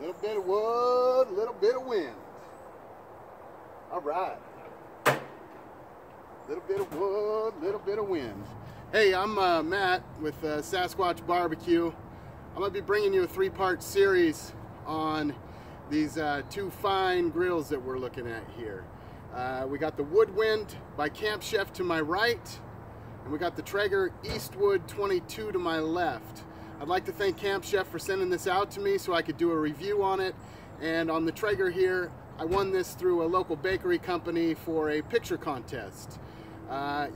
Little bit of wood, little bit of wind. All right. Little bit of wood, little bit of wind. Hey, I'm Matt with Sasquatch Barbecue. I'm going to be bringing you a three-part series on these two fine grills that we're looking at here. We got the Woodwind by Camp Chef to my right, and we got the Traeger Eastwood 22 to my left. I'd like to thank Camp Chef for sending this out to me so I could do a review on it. And on the Traeger here, I won this through a local bakery company for a picture contest.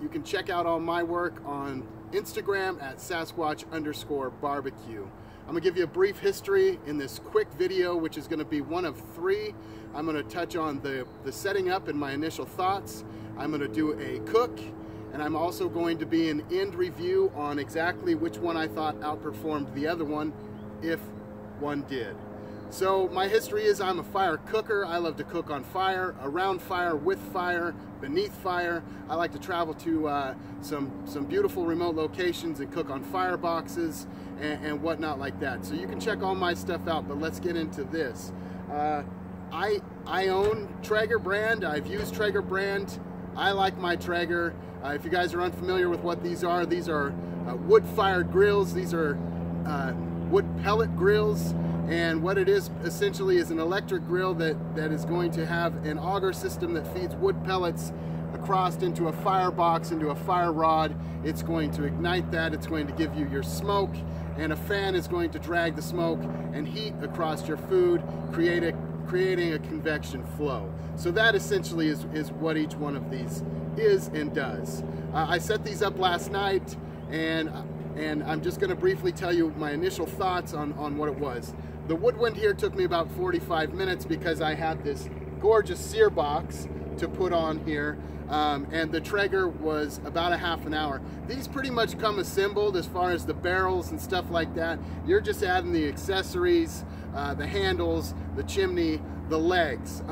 You can check out all my work on Instagram at Sasquatch_barbecue. I'm gonna give you a brief history in this quick video, which is gonna be one of three. I'm gonna touch on the setting up and my initial thoughts. I'm gonna do a cook, and I'm also going to be an end review on exactly which one I thought outperformed the other one, if one did. So my history is I'm a fire cooker. I love to cook on fire, around fire, with fire, beneath fire. I like to travel to some beautiful remote locations and cook on fire boxes and whatnot like that. So you can check all my stuff out, but let's get into this. I own Traeger brand. I've used Traeger brand. I like my Traeger. If you guys are unfamiliar with what these are wood-fired grills. These are wood pellet grills. And what it is essentially is an electric grill that is going to have an auger system that feeds wood pellets across into a firebox, into a fire rod. It's going to ignite that. It's going to give you your smoke, and a fan is going to drag the smoke and heat across your food, creating a convection flow. So that essentially is what each one of these is and does. I set these up last night, and I'm just going to briefly tell you my initial thoughts on what it was. The Woodwind here took me about 45 minutes because I had this gorgeous Sear Box to put on here, and the Traeger was about a half an hour. These pretty much come assembled as far as the barrels and stuff like that. You're just adding the accessories, the handles, the chimney, the legs.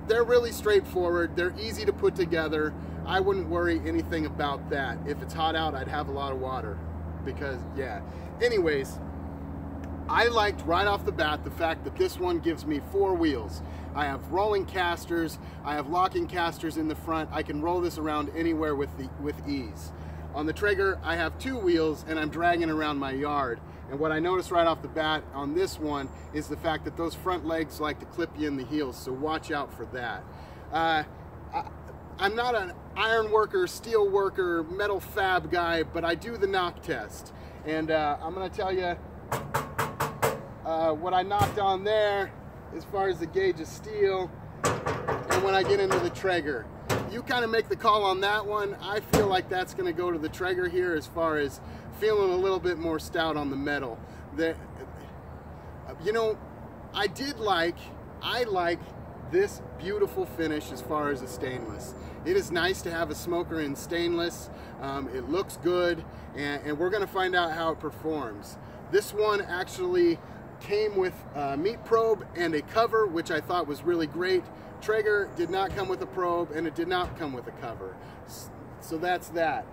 They're really straightforward. They're easy to put together. I wouldn't worry anything about that. If it's hot out, I'd have a lot of water because, yeah. Anyways, I liked right off the bat the fact that this one gives me 4 wheels. I have rolling casters, I have locking casters in the front. I can roll this around anywhere with ease. On the Traeger, I have 2 wheels and I'm dragging around my yard. And what I noticed right off the bat on this one is the fact that those front legs like to clip you in the heels, so watch out for that. I'm not an iron worker, steel worker, metal fab guy, but I do the knock test. And I'm gonna tell you what I knocked on there as far as the gauge of steel, and when I get into the Traeger. You kind of make the call on that one. I feel like that's going to go to the Traeger here as far as feeling a little bit more stout on the metal. You know, I like this beautiful finish as far as the stainless. It is nice to have a smoker in stainless. It looks good, and we're going to find out how it performs. This one actually came with a meat probe and a cover, which I thought was really great. Traeger did not come with a probe, and it did not come with a cover. So that's that.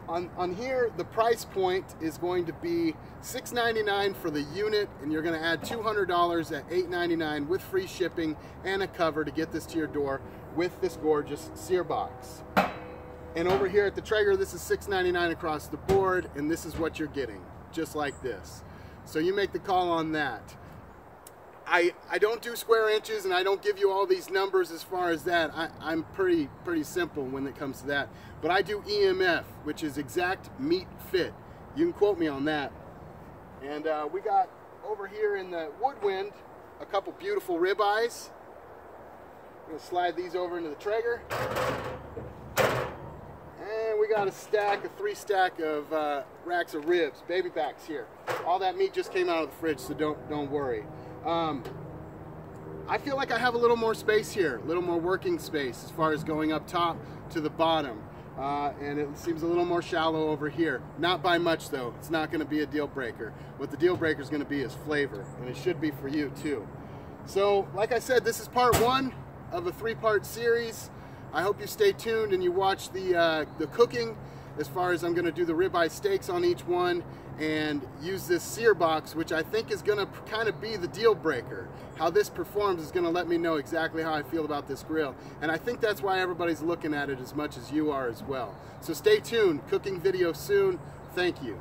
On here, the price point is going to be $6.99 for the unit, and you're going to add $200 at $8.99 with free shipping and a cover to get this to your door with this gorgeous Sear Box. And over here at the Traeger, this is $6.99 across the board, and this is what you're getting, just like this. So you make the call on that. I don't do square inches, and I don't give you all these numbers as far as that. I'm pretty simple when it comes to that. But I do EMF, which is exact meat fit. You can quote me on that. And we got over here in the Woodwind a couple beautiful ribeyes. I'm going to slide these over into the Traeger. And we got a 3-stack of racks of ribs, baby backs here. All that meat just came out of the fridge, so don't worry. I feel like I have a little more space here, a little more working space as far as going up top to the bottom. And it seems a little more shallow over here. Not by much though. It's not going to be a deal breaker. What the deal breaker is going to be is flavor, and it should be for you too. So like I said, this is part 1 of a 3-part series. I hope you stay tuned and you watch the cooking. as far as I'm going to do the ribeye steaks on each one and use this sear box, which I think is going to kind of be the deal breaker. How this performs is going to let me know exactly how I feel about this grill, and I think that's why everybody's looking at it as much as you are as well. So stay tuned, cooking video soon. Thank you.